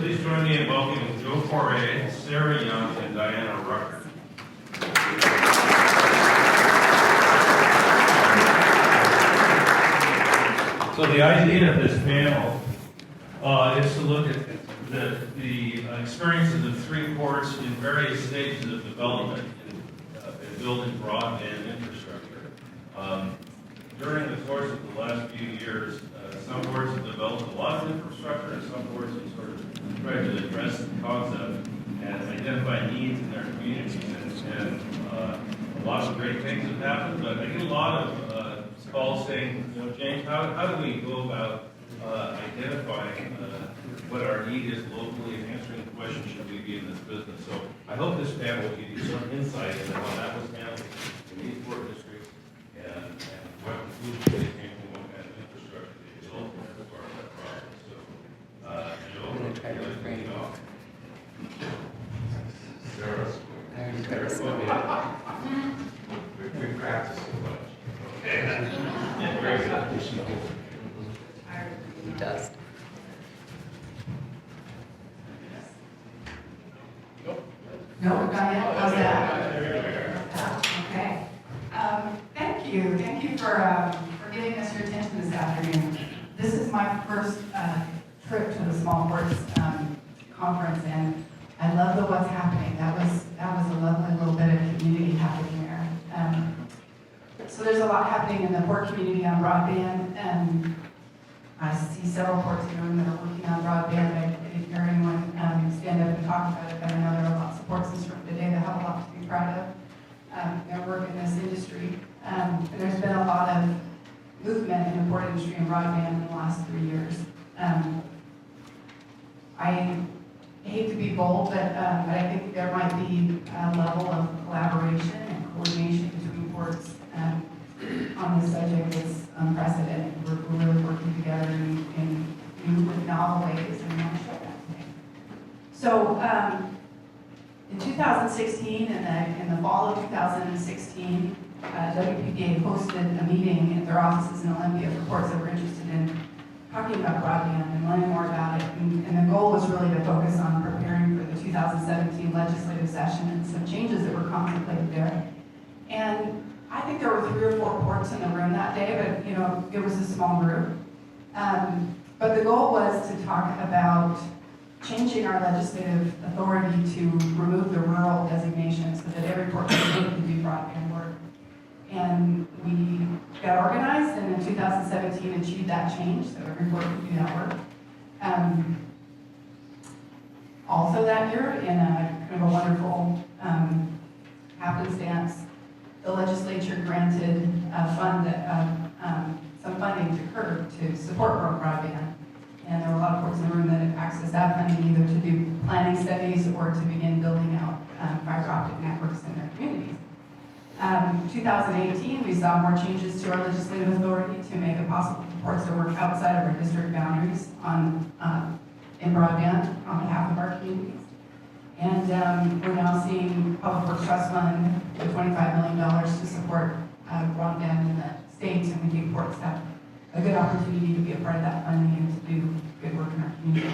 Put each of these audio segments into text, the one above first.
Please join me in welcoming Joe Poire, Sara Young, and Diana Ruchert. So the idea of this panel is to look at the experiences of three ports in various stages of development in building broadband infrastructure. During the course of the last few years, some ports have developed a lot of infrastructure, and some ports have sort of tried to address the concept and identify needs in their communities. And a lot of great things have happened, but I get a lot of calls saying, James, how do we go about identifying what our need is locally and answering the question, should we be in this business? So I hope this panel will give you some insight into how that was handled in these port districts and what conclusions they came to, what kind of infrastructure they built as part of that process. So, Joe, I'm going to try to refrain. Sara. We practice so much. Okay. Yeah, very good. He does. No, not yet. How's that? Okay. Thank you. Thank you for giving us your attention this afternoon. This is my first trip to the Small Ports Conference, and I love the what's happening. That was a lovely little bit of community happening there. So there's a lot happening in the port community on broadband, and I see several ports in the room that are working on broadband. I didn't hear anyone stand up and talk about it, but I know there are lots of ports in this room today that have a lot to be proud of. Their work in this industry. And there's been a lot of movement in the port industry and broadband in the last 3 years. I hate to be bold, but I think there might be a level of collaboration and coordination between ports on this subject is unprecedented. We're really working together in new and novel ways, and we want to show that today. So in 2016, in the fall of 2016, WPPA hosted a meeting at their offices in Olympia for ports that were interested in talking about broadband and learning more about it. And the goal was really to focus on preparing for the 2017 legislative session and some changes that were contemplated there. And I think there were 3 or 4 ports in the room that day, but it was a small group. But the goal was to talk about changing our legislative authority to remove the rural designation so that every port could do broadband work. And we got organized, and in 2017 achieved that change, so every port could do that work. Also that year, in a kind of a wonderful happenstance, the legislature granted some funding to CURB to support rural broadband. And there were a lot of ports in the room that had accessed that funding either to do planning studies or to begin building out fiber optic networks in their communities. 2018, we saw more changes to our legislative authority to make it possible for ports to work outside of our district boundaries in broadband on behalf of our communities. And we're now seeing Public Works Trust Fund with $25 million to support broadband in the state, and we think ports have a good opportunity to be a part of that funding and to do good work in our community.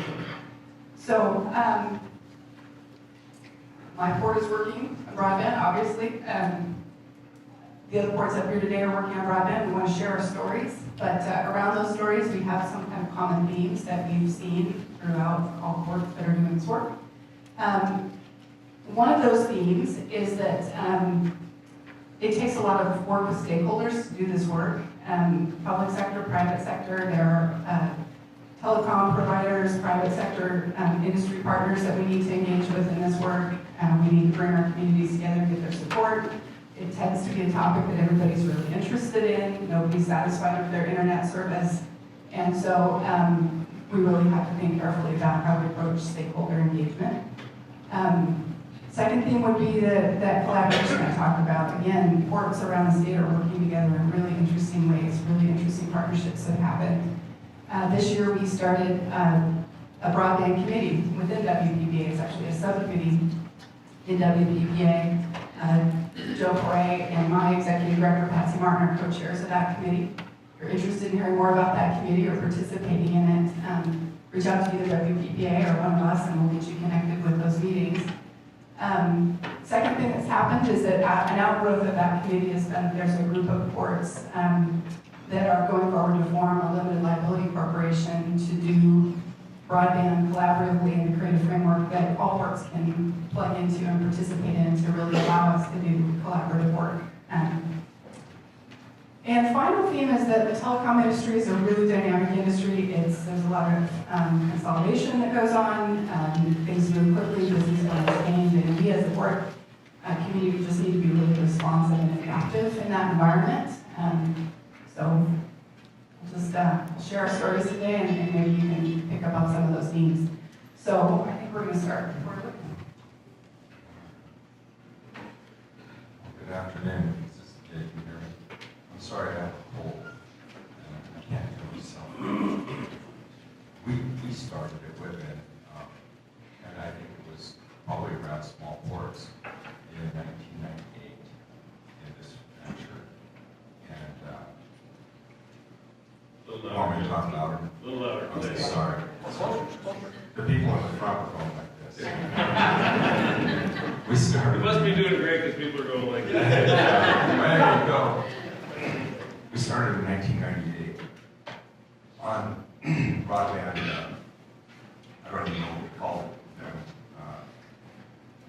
So my port is working on broadband, obviously. The other ports up here today are working on broadband. We want to share our stories, but around those stories, we have some kind of common themes that we've seen throughout all ports that are doing this work. One of those themes is that it takes a lot of work with stakeholders to do this work. Public sector, private sector, there are telecom providers, private sector industry partners that we need to engage with in this work. We need to bring our communities together and get their support. It tends to be a topic that everybody's really interested in. Nobody's satisfied with their internet service. And so we really have to think carefully about how we approach stakeholder engagement. Second thing would be that collaboration I talked about. Again, ports around the state are working together in really interesting ways, really interesting partnerships have happened. This year we started a broadband committee within WPPA. It's actually a subcommittee in WPPA. Joe Poire and my executive director, Patsy Martin, are co-chairs of that committee. If you're interested in hearing more about that committee or participating in it, reach out to either WPPA or one of us, and we'll get you connected with those meetings. Second thing that's happened is that an outgrowth of that committee has been, there's a group of ports that are going forward to form a limited liability corporation to do broadband collaboratively and to create a framework that all ports can plug into and participate in to really allow us to do collaborative work. And final theme is that the telecom industry is a really dynamic industry. There's a lot of consolidation that goes on. Things move quickly, business plans change, and we as a port community just need to be really responsive and adaptive in that environment. So we'll just we'll share our stories today, and maybe you can pick up on some of those themes. So I think we're going to start. Good afternoon. This is Jake. Can you hear me? I'm sorry I have a cold. I can't hear myself. We started at Whitman, and I think it was probably around small ports in 1998 in this venture. And want me to talk louder? A little louder. Okay, sorry. The people in the front are going like this. We started. You must be doing great because people are going like that. There you go. We started in 1998 on broadband. I don't even know what we called it then.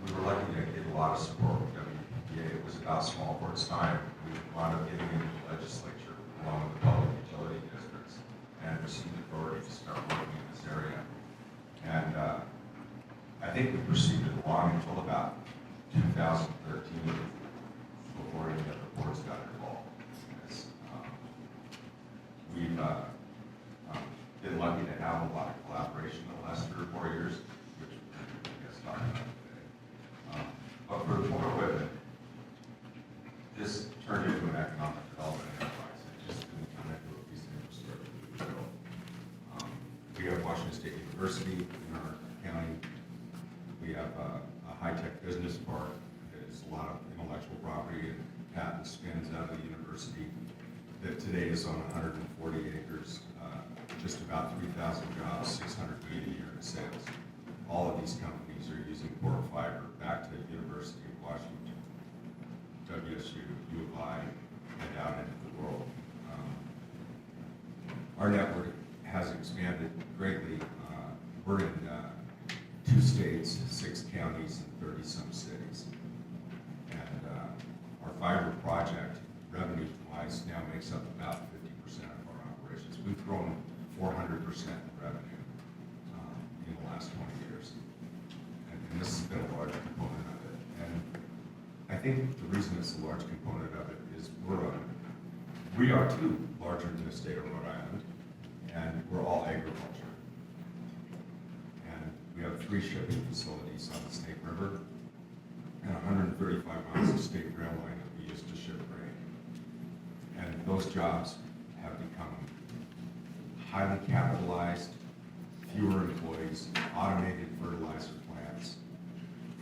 We were lucky to get a lot of support from WPPA. It was about small ports time. We wound up getting into the legislature along with the public utility districts and received authority to start working in this area. And I think we pursued it along until about 2013 before any other ports got involved. We've been lucky to have a lot of collaboration in the last 3 or 4 years, which we're talking about today. But for the Port of Whitman, this turned into an economic development enterprise. It just didn't turn into a piece of infrastructure we built. We have Washington State University in our county. We have a high-tech business park that is a lot of intellectual property and patent spins out of the university that today is on 140 acres, just about 3,000 jobs, 600 million a year in sales. All of these companies are using Poire fiber back to the University of Washington, WSU, U of I, and out into the world. Our network has expanded greatly. We're in 2 states, 6 counties, and 30-some cities. And our fiber project, revenue-wise, now makes up about 50% of our operations. We've grown 400% in revenue in the last 20 years. And this has been a large component of it. And I think the reason it's a large component of it is we are too larger than the state of Rhode Island, and we're all agriculture. And we have 3 shipping facilities on the Snake River and 135 miles of state rail line that we use to ship grain. And those jobs have become highly capitalized, fewer employees, automated fertilizer plants.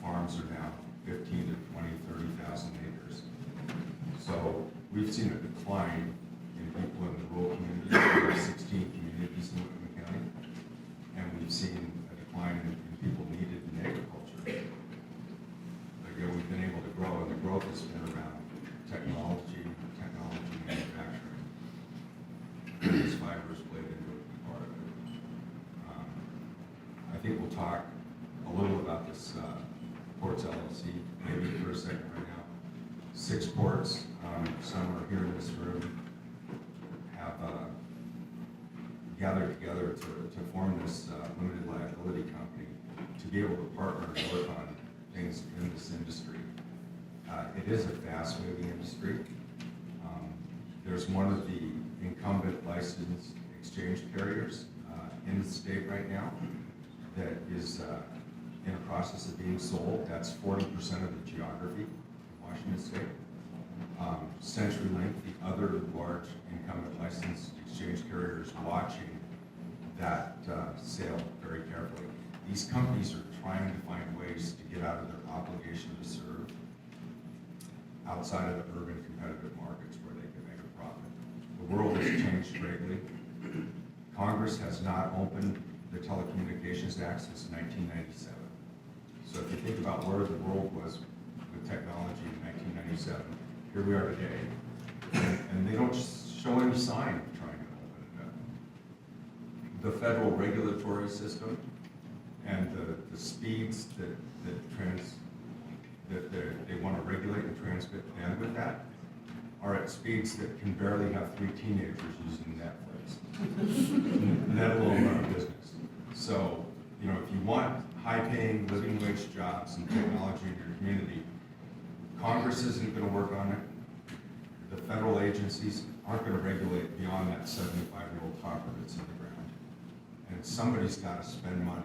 Farms are now 15 to 20, 30,000 acres. So we've seen a decline in people in the rural communities. We have 16 communities in Whitman County. And we've seen a decline in people needed in agriculture. But yet we've been able to grow, and the growth has been around technology manufacturing. This fiber is played into a key part of it. I think we'll talk a little about this Ports LLC, maybe for a second right now. 6 ports, some are here in this room, have gathered together to form this limited liability company to be able to partner and work on things in this industry. It is a fast-moving industry. There's one of the incumbent licensed exchange carriers in the state right now that is in a process of being sold. That's 40% of the geography of Washington State. CenturyLink, the other large incumbent licensed exchange carrier, is watching that sale very carefully. These companies are trying to find ways to get out of their obligation to serve outside of the urban competitive markets where they can make a profit. The world has changed greatly. Congress has not opened the Telecommunications Act since 1997. So if you think about where the world was with technology in 1997, here we are today. And they don't show any sign of trying to open it up. The federal regulatory system and the speeds that they want to regulate and transmit bandwidth at are at speeds that can barely have 3 teenagers using Netflix, let alone run a business. So, you know, if you want high-paying, living wage jobs and technology in your community, Congress isn't going to work on it. The federal agencies aren't going to regulate beyond that 75-year-old copper that's in the ground. And somebody's got to spend money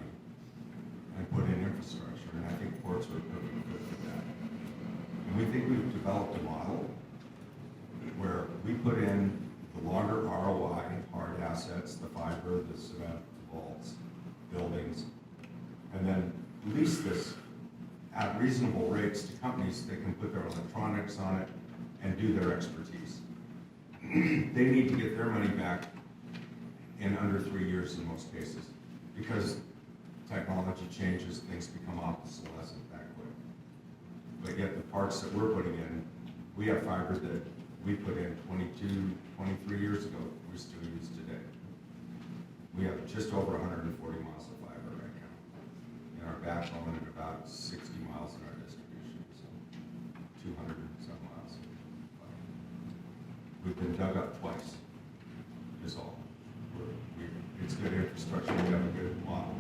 and put in infrastructure, and I think ports are a perfect fit for that. And we think we've developed a model where we put in the longer ROI, hard assets, the fiber, the cement, the vaults, buildings, and then lease this at reasonable rates to companies that can put their electronics on it and do their expertise. They need to get their money back in under 3 years in most cases, because technology changes, things become obsolescent that quick. But yet the parts that we're putting in, we have fiber that we put in 22, 23 years ago, we still use today. We have just over 140 miles of fiber right now in our backbone and about 60 miles in our distribution, so 200 and some miles. We've been dug up twice, is all. It's good infrastructure, we have a good model.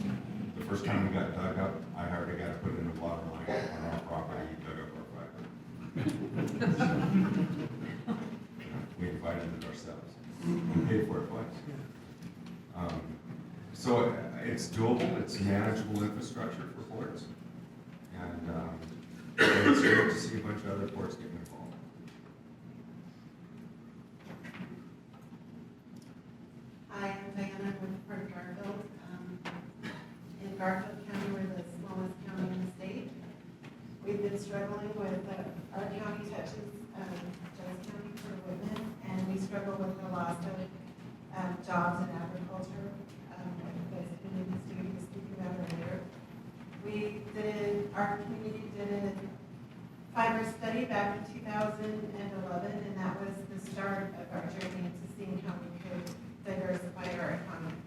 The first time we got dug up, I hired a guy to put in a water line on our property, he dug up our fiber. We invited it ourselves, we paid for it twice. So it's doable, it's manageable infrastructure for ports, and it's great to see a bunch of other ports getting involved. Hi, I'm Diana with Port of Garfield. In Garfield County, we're the smallest county in the state. We've been struggling with, our county touches Jones County for Whitman, and we struggle with the loss of jobs in agriculture, like the community student was speaking about earlier. Our community did a fiber study back in 2011, and that was the start of our journey into seeing how we could diversify our economy.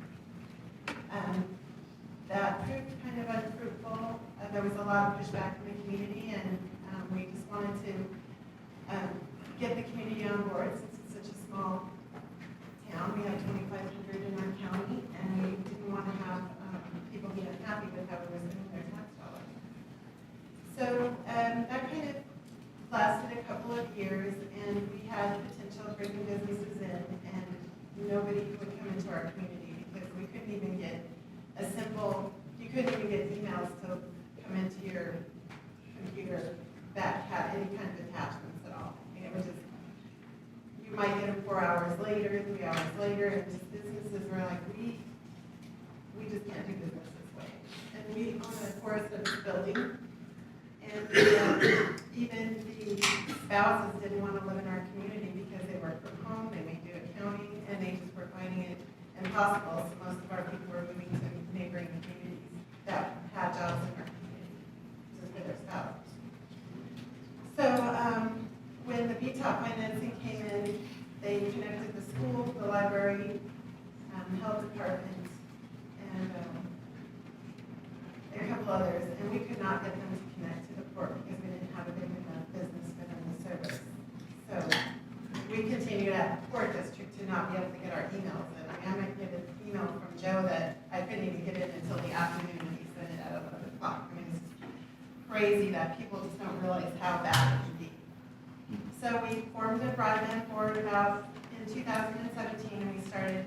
That proved kind of unfruitful. There was a lot of pushback from the community, and we just wanted to get the community on board since it's such a small town. We have 2,500 in our county, and we didn't want to have people be unhappy with how we were spending their tax dollars. So that kind of lasted a couple of years, and we had potential of bringing businesses in, and nobody would come into our community because we couldn't even get you couldn't even get emails to come into your computer that had any kind of attachments at all. I mean, it was just, you might get them 4 hours later, 3 hours later, and just businesses were like, we just can't do business this way. And we own a forest of this building, and even the spouses didn't want to live in our community because they work from home, they may do accounting, and they just were finding it impossible. So most of our people were moving to neighboring communities that had jobs in our community, just for their spouses. So when the BTOP financing came in, they connected the school, the library, health department, and a couple others, and we could not get them to connect to the port because we didn't have a big enough business for them to service. So we continued at the port district to not be able to get our emails in. I mean, I might get an email from Joe that I couldn't even get it until the afternoon when he sent it at 11 o'clock. I mean, it's just crazy that people just don't realize how bad it can be. So we formed a broadband board about in 2017, and we started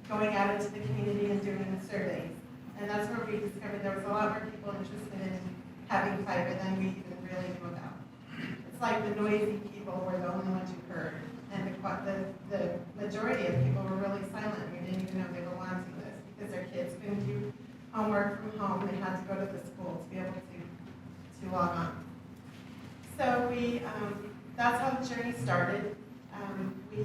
going out into the community and doing the surveys. And that's where we discovered there was a lot more people interested in having fiber than we even really knew about. It's like the noisy people were the only ones who heard, and the majority of people were really silent. We didn't even know they were wanting this because their kids couldn't do homework from home. They had to go to the school to be able to log on. So that's how the journey started. We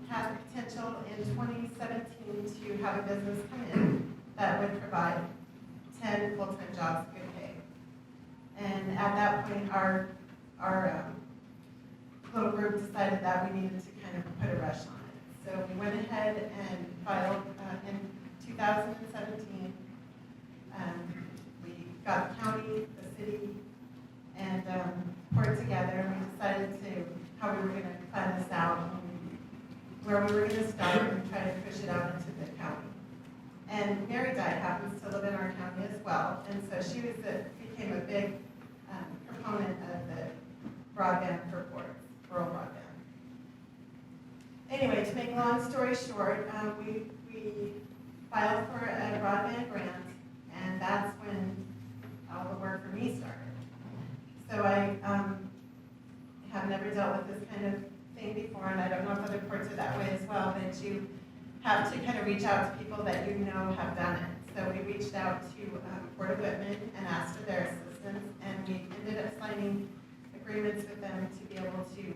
had the potential in 2017 to have a business come in that would provide 10 full-time jobs, good pay. And at that point, our little group decided that we needed to kind of put a rush on it. So we went ahead and filed in 2017. We got the county, the city, and poured together, and we decided how we were going to plan this out, and where we were going to start, and try to push it out into the county. And Mary Dyke happens to live in our county as well, and so she became a big proponent of the broadband for Poire, rural broadband. Anyway, to make a long story short, we filed for a broadband grant, and that's when all the work for me started. So I have never dealt with this kind of thing before, and I don't know if other courts are that way as well, but you have to kind of reach out to people that you know have done it. So we reached out to Port of Whitman and asked for their assistance, and we ended up signing agreements with them to be able to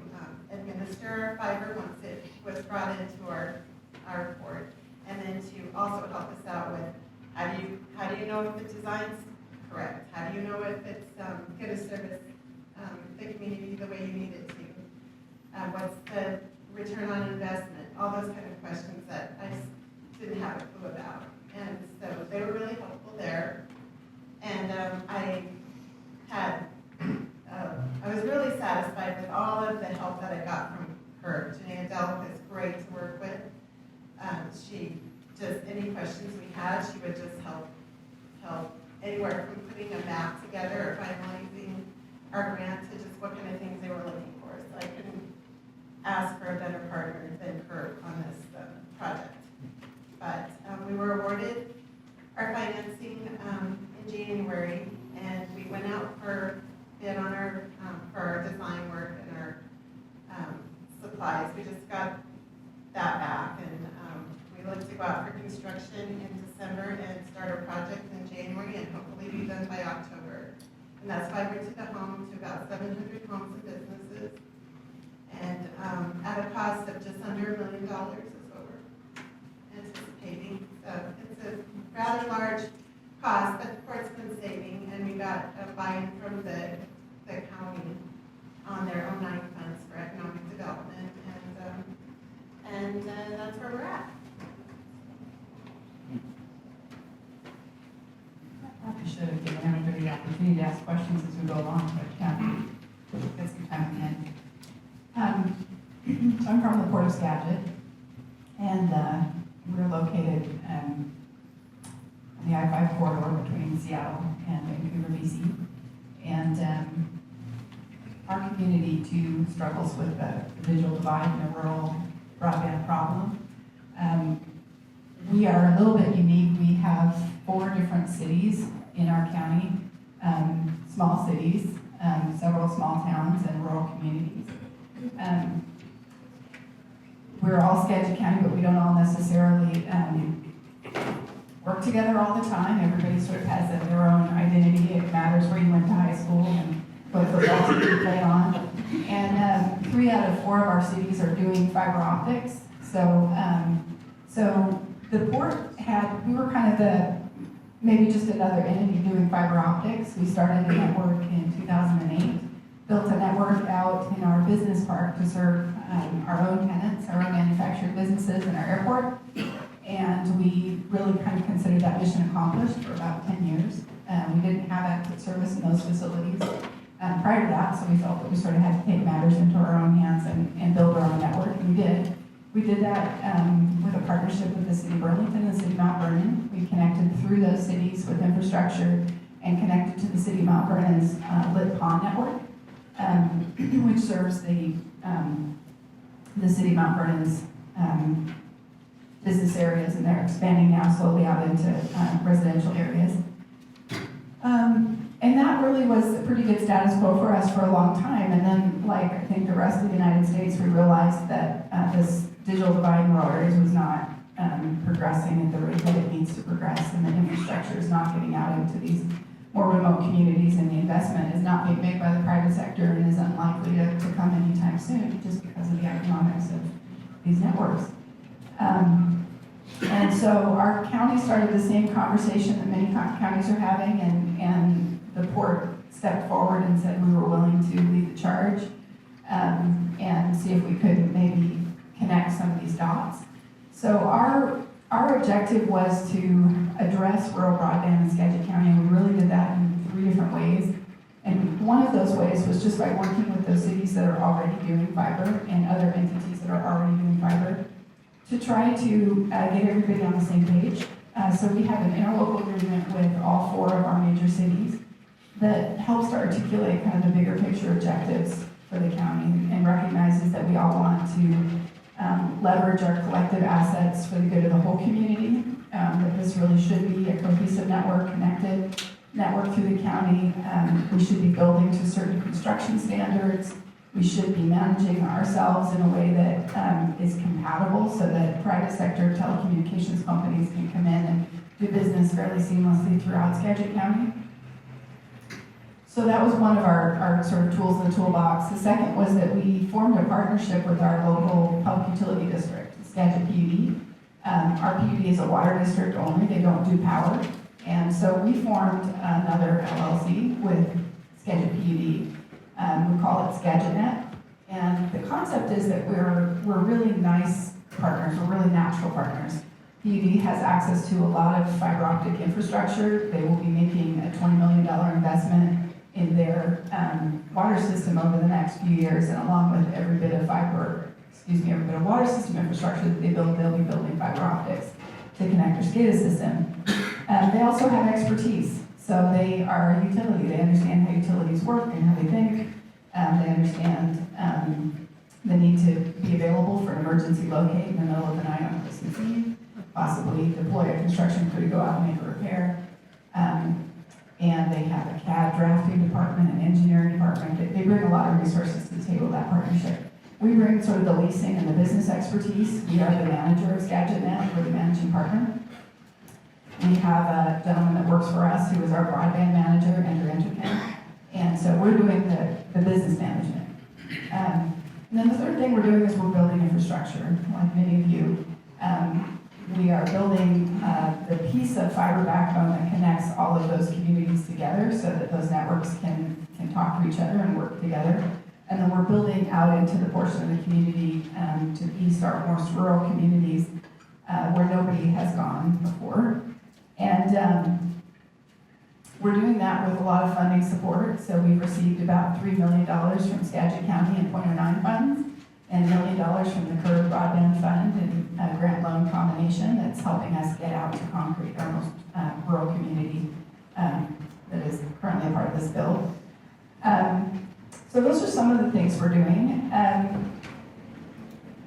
administer fiber once it was brought into our port, and then to also help us out with how do you know if the design's correct? How do you know if it's going to service the community the way you need it to? What's the return on investment? All those kind of questions that I just didn't have a clue about. And so they were really helpful there. And I was really satisfied with all of the help that I got from her. Janae Adele is great to work with. She just, any questions we had, she would just help anywhere from putting a map together or finalizing our grant to just what kind of things they were looking for. So I couldn't ask for a better partner than her on this project. But we were awarded our financing in January, and we went out for bid on for our design work and our supplies. We just got that back, and we look to go out for construction in December and start our project in January and hopefully be done by October. And that's why we took a home to about 700 homes and businesses, and at a cost of just under $1 million is what we're anticipating. So it's a rather large cost, but the court's been saving, and we got a buy-in from the county on their own 9 funds for economic development, and that's where we're at. Probably should have given everybody the opportunity to ask questions as we go along, but yeah, get some time at the end. So I'm from the Port of Skagit, and we're located in the I-5 corridor between Seattle and Vancouver, BC. And our community too struggles with the digital divide and the rural broadband problem. We are a little bit unique. We have 4 different cities in our county, small cities, several small towns, and rural communities. We're all Skagit County, but we don't all necessarily work together all the time. Everybody sort of has their own identity. It matters where you went to high school and what football team you played on. And 3 out of 4 of our cities are doing fiber optics. So the port we were kind of maybe just another entity doing fiber optics. We started a network in 2008, built a network out in our business park to serve our own tenants, our own manufactured businesses, and our airport. And we really kind of considered that mission accomplished for about 10 years. We didn't have adequate service in those facilities prior to that, so we felt that we sort of had to take matters into our own hands and build our own network, and we did. We did that with a partnership with the City of Burlington and the City of Mount Vernon. We connected through those cities with infrastructure and connected to the City of Mount Vernon's Lit Pond network, which serves the City of Mount Vernon's business areas, and they're expanding now slowly out into residential areas. And that really was a pretty good status quo for us for a long time. And then, like I think the rest of the United States, we realized that this digital divide in rural areas was not progressing at the rate that it needs to progress, and the infrastructure is not getting out into these more remote communities, and the investment is not being made by the private sector and is unlikely to come anytime soon just because of the economics of these networks. And so our county started the same conversation that many counties are having, and the port stepped forward and said we were willing to lead the charge and see if we could maybe connect some of these dots. So our objective was to address rural broadband in Skagit County, and we really did that in 3 different ways. And one of those ways was just by working with those cities that are already doing fiber and other entities that are already doing fiber to try to get everybody on the same page. So we have an interlocal agreement with all 4 of our major cities that helps to articulate kind of the bigger picture objectives for the county and recognizes that we all want to leverage our collective assets for the good of the whole community, that this really should be a cohesive network, connected network through the county. We should be building to certain construction standards. We should be managing ourselves in a way that is compatible so that private sector telecommunications companies can come in and do business fairly seamlessly throughout Skagit County. So that was one of our sort of tools in the toolbox. The second was that we formed a partnership with our local public utility district, Skagit PUD. Our PUD is a water district only, they don't do power. And so we formed another LLC with Skagit PUD. We call it SkagitNet. And the concept is that we're really nice partners, we're really natural partners. PUD has access to a lot of fiber optic infrastructure. They will be making a $20 million investment in their water system over the next few years, and along with every bit of water system infrastructure that they build, they'll be building fiber optics to connect their SCADA system. They also have expertise, so they are a utility. They understand how utilities work and how they think. They understand the need to be available for an emergency locate in the middle of the night on Christmas Eve, possibly deploy a construction crew to go out and make a repair. And they have a CAD drafting department, an engineering department. They bring a lot of resources to the table, that partnership. We bring sort of the leasing and the business expertise. We are the manager of SkagitNet, we're the managing partner. We have a gentleman that works for us who is our broadband manager, Andrew Enterkin. And so we're doing the business management. And then the third thing we're doing is we're building infrastructure, like many of you. We are building the piece of fiber backbone that connects all of those communities together so that those networks can talk to each other and work together. And then we're building out into the portion of the community to the east, our most rural communities where nobody has gone before. And we're doing that with a lot of funding support. So we've received about $3 million from Skagit County in .09 funds, and $1 million from the Curve Broadband Fund and a grant loan combination that's helping us get out to concrete our most rural community that is currently a part of this bill. So those are some of the things we're doing.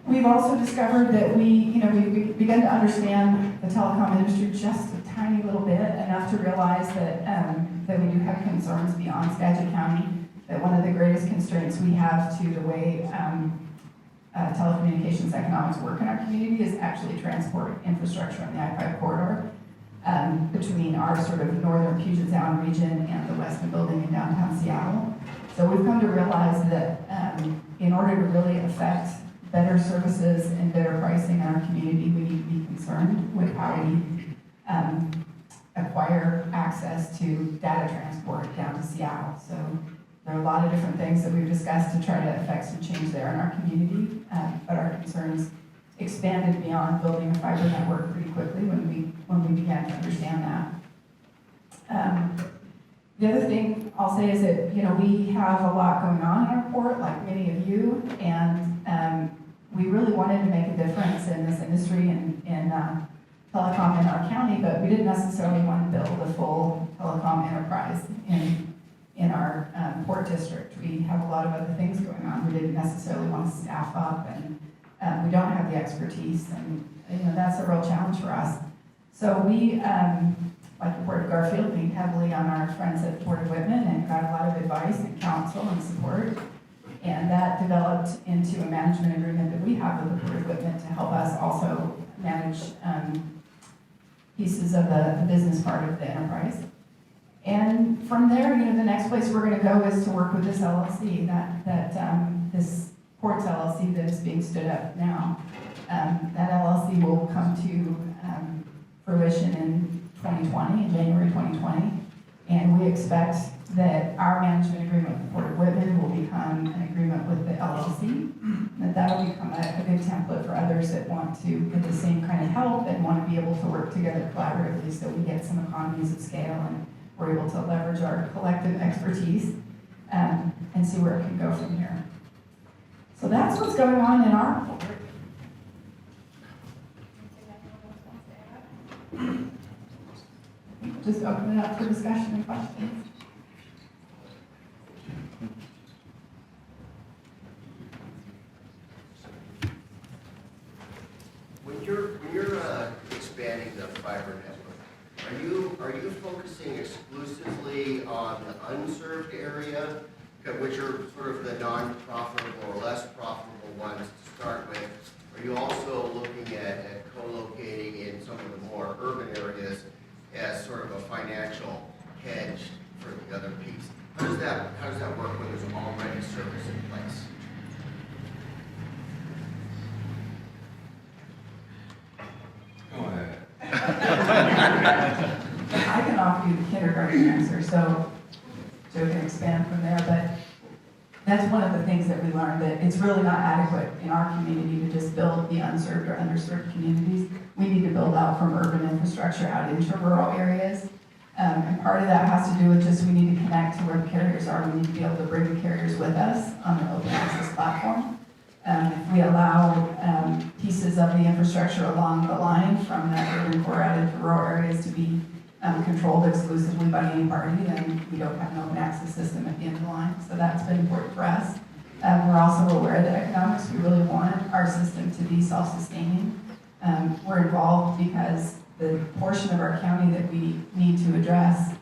We've also discovered that we've begun to understand the telecom industry just a tiny little bit, enough to realize that we do have concerns beyond Skagit County, that one of the greatest constraints we have to the way telecommunications economics work in our community is actually transport infrastructure on the I-5 corridor between our sort of northern Puget Sound region and the Weston building in downtown Seattle. So we've come to realize that in order to really affect better services and better pricing in our community, we need to be concerned with how we acquire access to data transport down to Seattle. So there are a lot of different things that we've discussed to try to affect some change there in our community, but our concerns expanded beyond building a fiber network pretty quickly when we began to understand that. The other thing I'll say is that we have a lot going on in our port, like many of you, and we really wanted to make a difference in this industry and in telecom in our county, but we didn't necessarily want to build a full telecom enterprise in our port district. We have a lot of other things going on. We didn't necessarily want to staff up, and we don't have the expertise, and that's a real challenge for us. So we, like the Port of Garfield, leaned heavily on our friends at the Port of Whitman and got a lot of advice and counsel and support. And that developed into a management agreement that we have with the Port of Whitman to help us also manage pieces of the business part of the enterprise. And from there, the next place we're going to go is to work with this LLC, this Ports LLC that is being stood up now. That LLC will come to fruition in 2020, in January 2020. And we expect that our management agreement with the Port of Whitman will become an agreement with the LLC. That will become a good template for others that want to get the same kind of help and want to be able to work together collaboratively so we get some economies of scale and we're able to leverage our collective expertise and see where it can go from here. So that's what's going on in our port. Just open it up for discussion and questions. When you're expanding the fiber network, are you focusing exclusively on the unserved area, which are sort of the non-profitable or less profitable ones to start with? Are you also looking at co-locating in some of the more urban areas as sort of a financial hedge for the other piece? How does that work when there's already service in place? Go ahead. I can offer you the kindergarten answer, so Joe can expand from there, but that's one of the things that we learned, that it's really not adequate in our community to just build the unserved or underserved communities. We need to build out from urban infrastructure out into rural areas. And part of that has to do with just we need to connect to where the carriers are. We need to be able to bring the carriers with us on an open access platform. If we allow pieces of the infrastructure along the line from that urban core out into rural areas to be controlled exclusively by any party, then we don't have an open access system at the end of the line. So that's been important for us. We're also aware that economics, we really want our system to be self-sustaining. We're involved because the portion of our county that we need to address,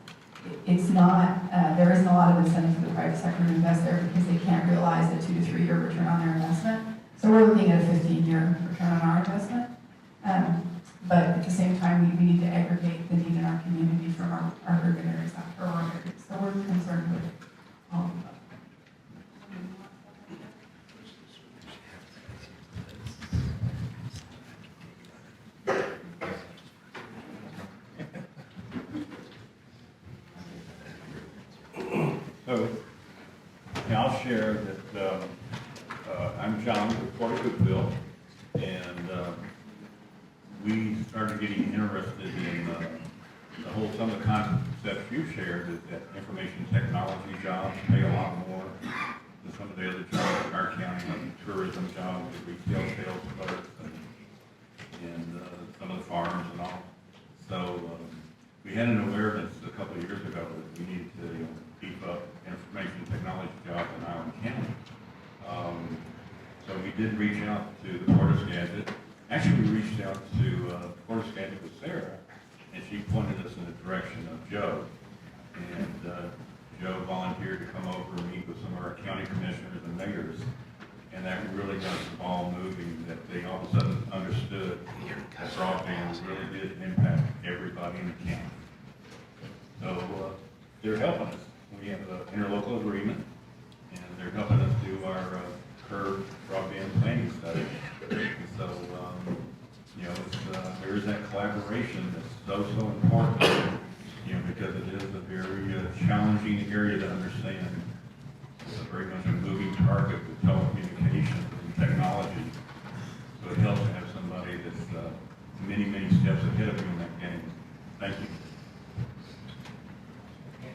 it's not, there isn't a lot of incentive for the private sector to invest there because they can't realize a 2 to 3 year return on their investment. So we're looking at a 15-year return on our investment. But at the same time, we need to aggregate the need in our community from our urban areas, not rural areas. So we're concerned with all of that. So, yeah, I'll share that I'm John with Port of Cookville, and we started getting interested in some of the concepts you shared, that information technology jobs pay a lot more than some of the other jobs in our county, like tourism jobs, retail sales clerks, and some of the farms and all. So we had an awareness a couple of years ago that we needed to beef up information technology jobs in Island County. So we did reach out to the Port of Skagit. Actually, we reached out to Port of Skagit with Sara, and she pointed us in the direction of Joe. And Joe volunteered to come over and meet with some of our county commissioners and mayors, and that really got the ball moving, that they all of a sudden understood that broadband really did impact everybody in the county. So they're helping us. We have an interlocal agreement, and they're helping us do our curved broadband planning study. And so, there is that collaboration that's so important, because it is a very challenging area to understand. It's very much a moving target with telecommunications and technology. So it helps to have somebody that's many, many steps ahead of you in that game. Thank you.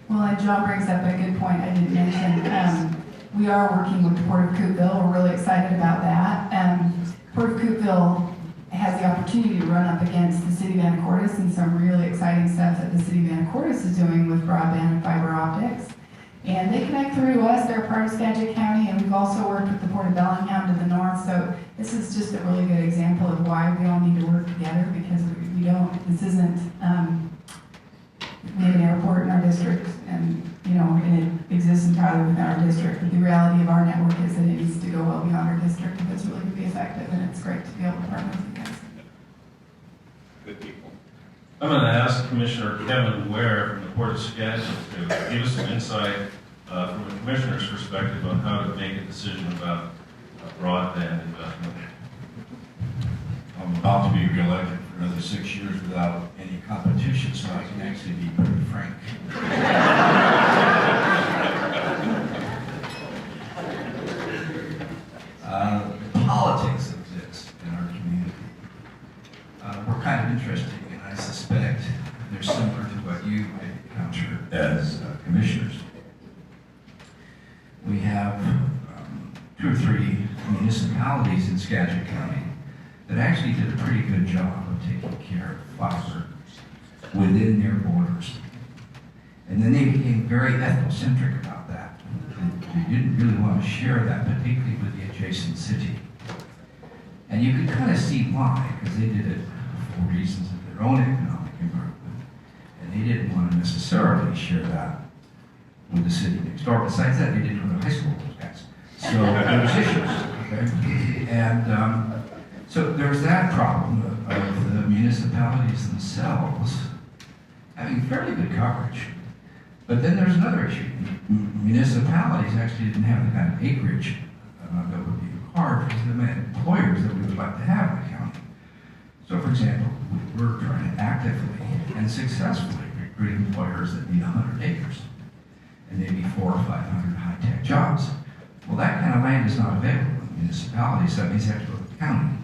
Well, and John brings up a good point I didn't mention. We are working with the Port of Cookville. We're really excited about that. Port of Cookville has the opportunity to run up against the City of Anacortes and some really exciting stuff that the City of Anacortes is doing with broadband and fiber optics. And they connect through us. They're part of Skagit County, and we've also worked with the Port of Bellingham to the north. So this is just a really good example of why we all need to work together, because we don't, this isn't, we have an airport in our district, and and it exists entirely within our district. But the reality of our network is that it needs to go well beyond our district if it's really going to be effective, and it's great to be able to partner with you guys. Good people. I'm going to ask Commissioner Kevin Ware from the Port of Skagit to give us some insight from a commissioner's perspective on how to make a decision about broadband investment. I'm about to be reelected for another 6 years without any competition, so I can actually be pretty frank. The politics of this in our community were kind of interesting, and I suspect they're similar to what you might encounter as commissioners. We have 2 or 3 municipalities in Skagit County that actually did a pretty good job of taking care of fiber within their borders. And then they became very ethnocentric about that. They didn't really want to share that, particularly with the adjacent city. And you could kind of see why, because they did it for reasons of their own economic improvement. And they didn't want to necessarily share that with the city next door. Besides that, they didn't go to high school with those guys. So there was issues, okay? And so there's that problem of the municipalities themselves having fairly good coverage. But then there's another issue. Municipalities actually didn't have the kind of acreage that would be required for the employers that we would like to have in the county. So for example, we're trying to actively and successfully recruit employers that need 100 acres and maybe 400 or 500 high-tech jobs. Well, that kind of land is not available in municipalities, so that means you have to go to the county.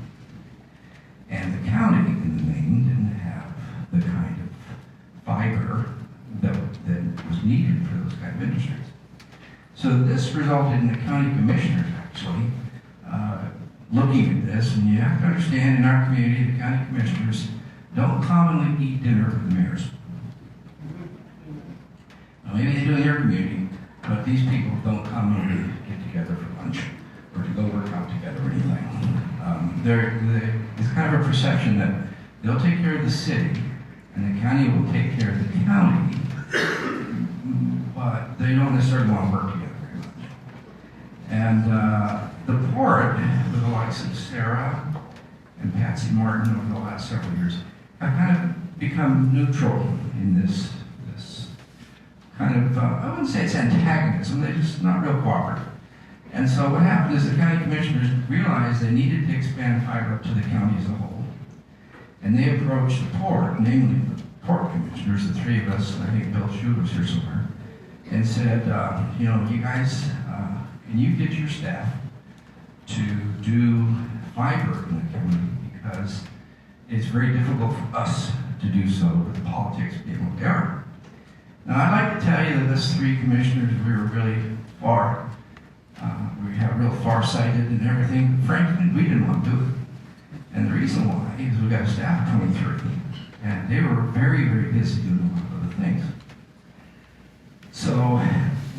And the county, in the main, didn't have the kind of fiber that was needed for those kind of industries. So this resulted in the county commissioners actually looking at this, and you have to understand in our community, the county commissioners don't commonly eat dinner with the mayors. Now, maybe they do in your community, but these people don't commonly get together for lunch or to go work out together or anything. It's kind of a perception that they'll take care of the city and the county will take care of the county, but they don't necessarily want to work together very much. And the Poire, with the likes of Sara and Patsy Martin over the last several years, have kind of become neutral in this kind of, I wouldn't say it's antagonism, they're just not real cooperative. And so what happened is the county commissioners realized they needed to expand fiber up to the county as a whole. And they approached the port, namely the port commissioners, the 3 of us, I think Bill Schuh was here somewhere, and said, you guys, can you get your staff to do fiber in the county, because it's very difficult for us to do so with the politics being what they are. Now, I'd like to tell you that this 3 commissioners, we were really far. We have real far-sighted and everything. Frankly, we didn't want to do it. And the reason why is we got a staff of 23, and they were very, very busy doing a lot of other things. So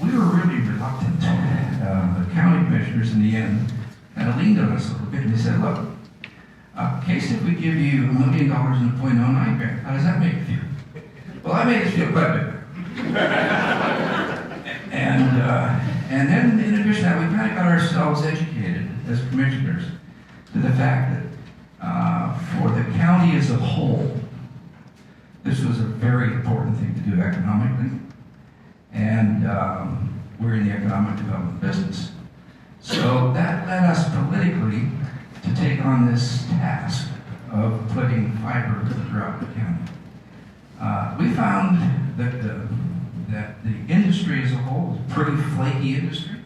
we were really reluctant. The county commissioners, in the end, kind of leaned on us a little bit, and they said, look, Case, if we give you $1 million in a .09 grant, how does that make you feel? Well, that made us feel quite a bit better. And then, in addition to that, we kind of got ourselves educated as commissioners to the fact that for the county as a whole, this was a very important thing to do economically. And we're in the economic development business. So that led us politically to take on this task of putting fiber throughout the county. We found that the industry as a whole is a pretty flaky industry.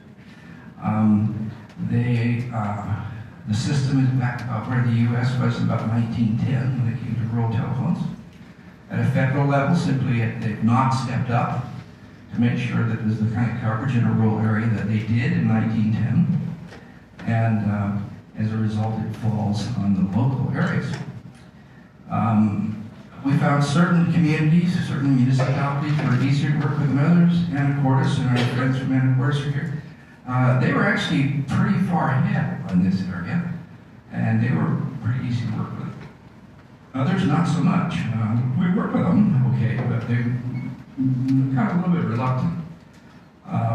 The system is back about where the U.S. was in about 1910 when it came to rural telephones. At a federal level, simply they've not stepped up to make sure that there's the kind of coverage in a rural area that they did in 1910. And as a result, it falls on the local areas. We found certain communities, certain municipalities were easier to work with than others. Anacortes, and our friends from Anacortes are here. They were actually pretty far ahead on this area, and they were pretty easy to work with. Others, not so much. We work with them, okay, but they're kind of a little bit reluctant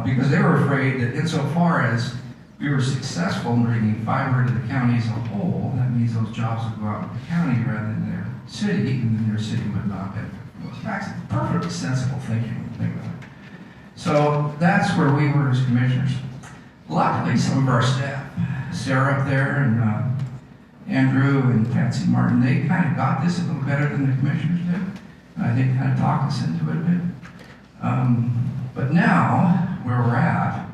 because they were afraid that insofar as we were successful in bringing fiber to the county as a whole, that means those jobs would go out to the county rather than their city, and then their city would not benefit from those taxes. Perfectly sensible thinking when you think about it. So that's where we were as commissioners. Luckily, some of our staff, Sara up there Andrew and Patsy Martin, they kind of got this a little better than the commissioners did. And I think kind of talked us into it a bit. But now, where we're at,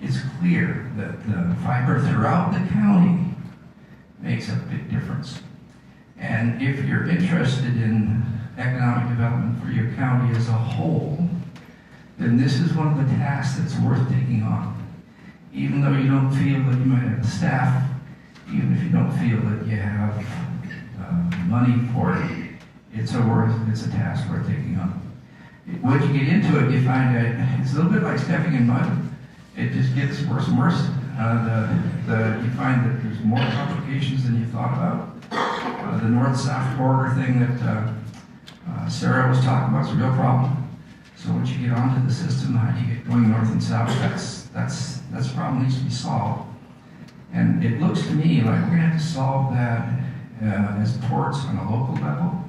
it's clear that the fiber throughout the county makes a big difference. And if you're interested in economic development for your county as a whole, then this is one of the tasks that's worth taking on. Even though you don't feel that you might have the staff, even if you don't feel that you have money for it, it's a task worth taking on. Once you get into it, you find that it's a little bit like stepping in mud. It just gets worse and worse. You find that there's more complications than you thought about. The north-south border thing that Sara was talking about is a real problem. So once you get onto the system, how do you get going north and south? That's a problem that needs to be solved. And it looks to me like we're going to have to solve that as ports on a local level,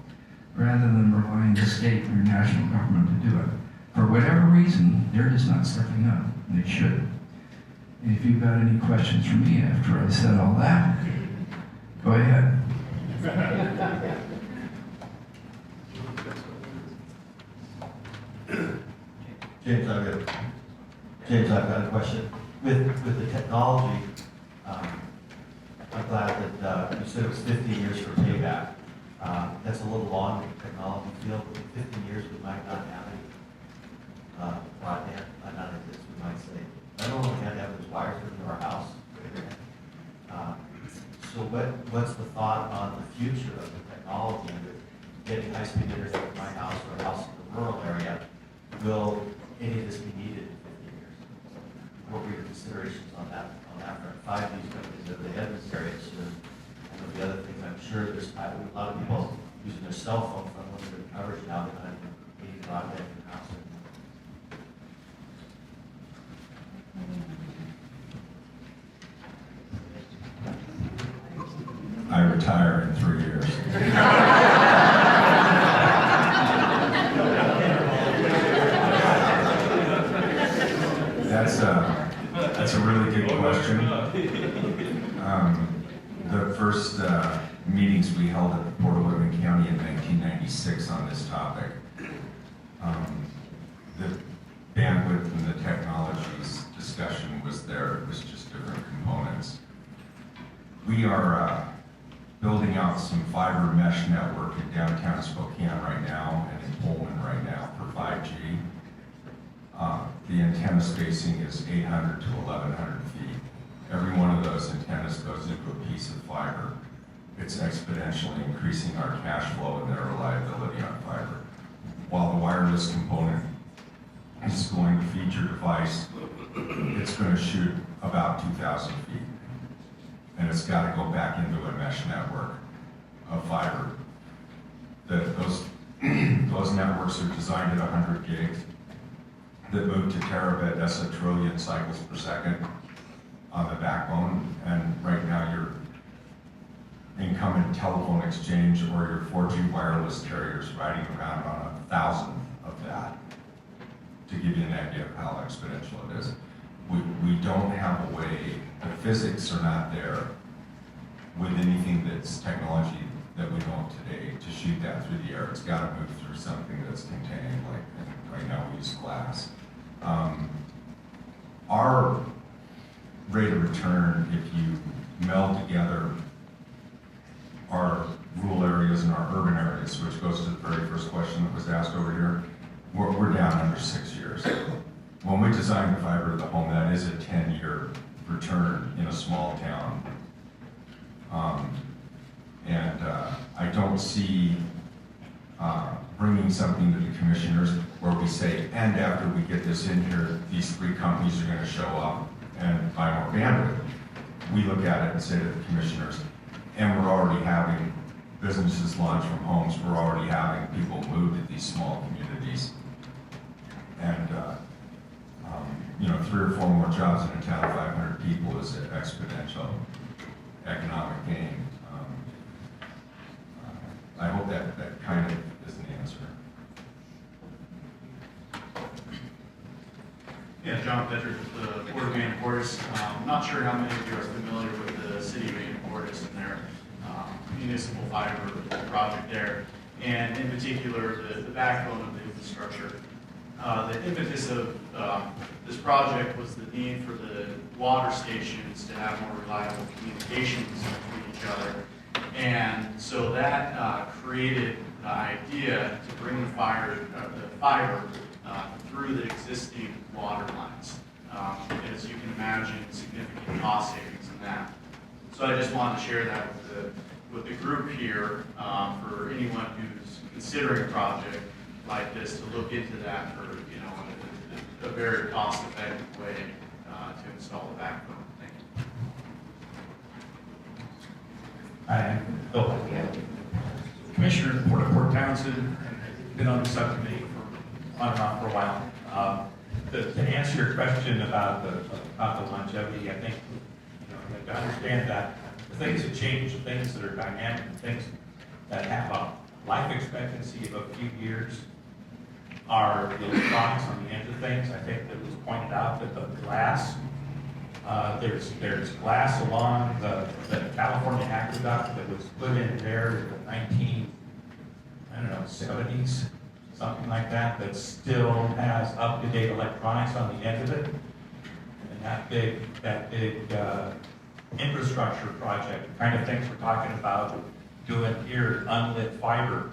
rather than relying on the state or national government to do it. For whatever reason, they're just not stepping up, and they should. And if you've got any questions for me after I said all that, go ahead. James, I've got a question. With the technology, I'm glad that you said it was 15 years for payback. That's a little long in the technology field, but in 15 years we might not have any broadband, not like this, we might say. I don't know if we had to have those wires into our house for internet. So what's the thought on the future of the technology with getting high-speed internet at my house or a house in the rural area? Will any of this be needed in 15 years? What were your considerations on that front? 5G is coming into the Edmonds area soon. And with the other things, I'm sure there's a lot of people using their cell phone for unlimited coverage now that I'm needing broadband in the house. I retire in 3 years. That's a really good question. The first meetings we held at the Port of Whitman County in 1996 on this topic, the bandwidth and the technologies discussion was there. It was just different components. We are building out some fiber mesh network in downtown Spokane right now and in Pullman right now for 5G. The antenna spacing is 800 to 1,100 feet. Every one of those antennas goes into a piece of fiber. It's exponentially increasing our cash flow and their reliability on fiber. While the wireless component is going to feed your device, it's going to shoot about 2,000 feet. And it's got to go back into a mesh network of fiber. Those networks are designed at 100 gigs that move to terabit, that's a trillion cycles per second on the backbone. And right now your incumbent telephone exchange or your 4G wireless carrier is riding around on 1,000th of that, to give you an idea of how exponential it is. We don't have a way, the physics are not there with anything that's technology that we know of today to shoot that through the air. It's got to move through something that's contained, like right now we use glass. Our rate of return, if you meld together our rural areas and our urban areas, which goes to the very first question that was asked over here, we're down under 6 years. When we designed the fiber to the home, that is a 10-year return in a small town. I don't see bringing something to the commissioners where we say, and after we get this in here, these 3 companies are going to show up and buy more bandwidth. We look at it and say to the commissioners, and we're already having businesses launch from homes, we're already having people move to these small communities. And 3 or 4 more jobs in a town of 500 people is an exponential economic gain. I hope that kind of is an answer. Yeah, John Bedrick with the Port of Portis. Not sure how many of you are familiar with the city of Portis and their municipal fiber project there, and in particular, the backbone of the infrastructure. The impetus of this project was the need for the water stations to have more reliable communications with each other. And so that created the idea to bring the fiber through the existing water lines. As you can imagine, significant cost savings in that. So I just wanted to share that with the group here for anyone who's considering a project like this to look into that for a very cost-effective way to install the backbone. Thank you. Hi, Bill. Commissioner of the Port of Port Townsend, been on the subcommittee for on and off for a while. To answer your question about the longevity, I think to understand that the things that change, things that are dynamic, things that have a life expectancy of a few years are the electronics on the end of things. I think that was pointed out that the glass, there's glass along the California aqueduct that was put in there in the 70s, something like that, that still has up-to-date electronics on the end of it. And that big infrastructure project, the kind of things we're talking about doing here, unlit fiber,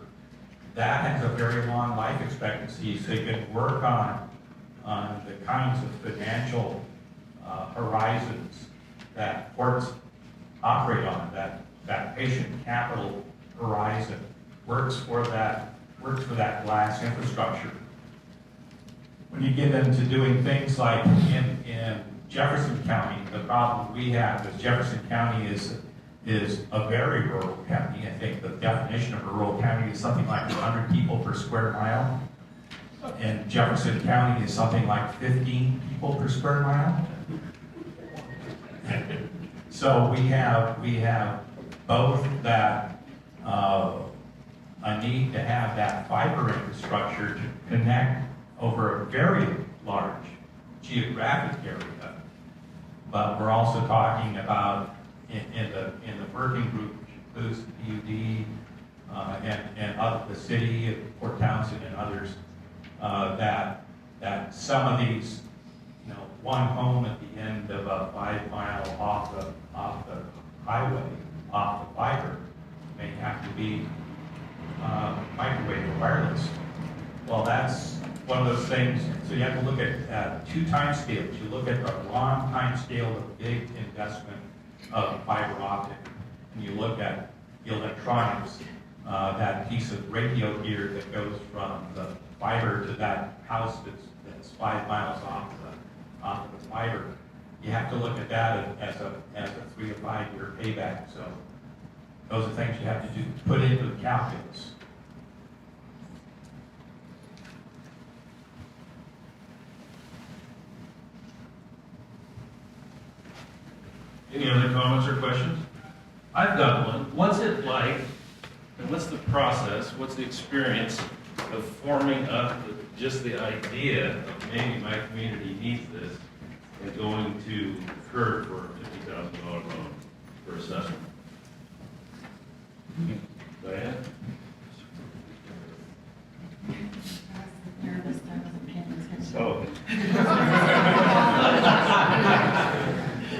that has a very long life expectancy, so you can work on the kinds of financial horizons that ports operate on, that patient capital horizon works for that glass infrastructure. When you get into doing things like in Jefferson County, the problem we have is Jefferson County is a very rural county. I think the definition of a rural county is something like 100 people per square mile. And Jefferson County is something like 15 people per square mile. So we have both that a need to have that fiber infrastructure to connect over a very large geographic area. But we're also talking about in the working group, which includes the PUD and the city of Port Townsend and others, that some of these, one home at the end of a 5 mile off the highway, off the fiber, may have to be microwave or wireless. Well, that's one of those things. So you have to look at two time scales. You look at the long time scale of big investment of fiber optic, and you look at the electronics, that piece of radio gear that goes from the fiber to that house that's 5 miles off of the fiber. You have to look at that as a 3 to 5 year payback. So those are things you have to do, put into the calculus. Any other comments or questions? I've got one. What's it like, and what's the process, what's the experience of forming up just the idea of maybe my community needs this and going to Ruchert for a $50,000 loan for assessment? Diane? Nervous, I wasn't paying attention. Oh.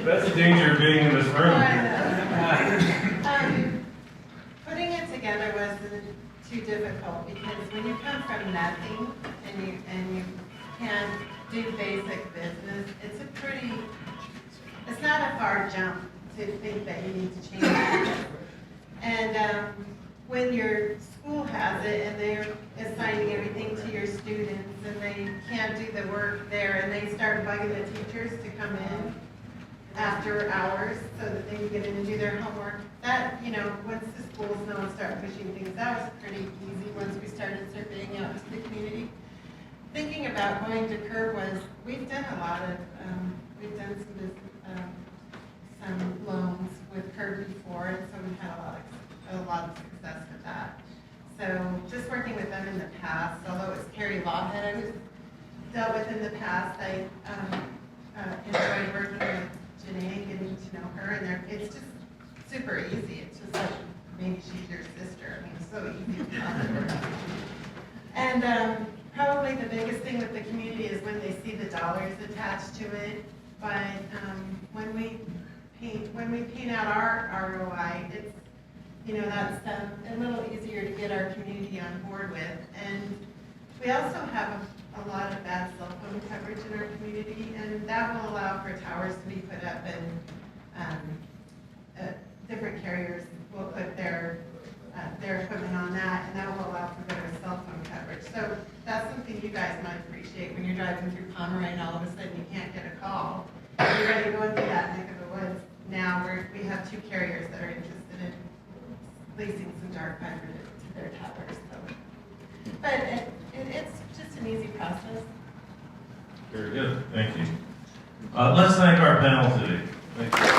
That's the danger of being in this room. Putting it together wasn't too difficult because when you come from nothing and you can't do basic business, it's not a far jump to think that you need to change it. And when your school has it and they're assigning everything to your students and they can't do the work there and they start bugging the teachers to come in after hours so that they can get in and do their homework, that, once the schools know and start pushing things, that was pretty easy once we started surveying out to the community. Thinking about going to Curb was, we've done some loans with Curb before, and so we've had a lot of success with that. So just working with them in the past, although it was Carrie Law that I was dealt with in the past, I enjoyed working with Janae, getting to know her, and it's just super easy. It's just like maybe she's your sister. I mean, it's so easy to talk to her. And probably the biggest thing with the community is when they see the dollars attached to it. But when we paint out our ROI, it's, you know, that's a little easier to get our community on board with. And we also have a lot of bad cell phone coverage in our community, and that will allow for towers to be put up, and different carriers will put their equipment on that, and that will allow for better cell phone coverage. So that's something you guys might appreciate when you're driving through Pomeroy and all of a sudden you can't get a call. You're ready going through that neck of the woods. Now we have 2 carriers that are interested in leasing some dark fiber to their towers. So, but it's just an easy process. Very good, thank you. Let's thank our panel today. Thank you.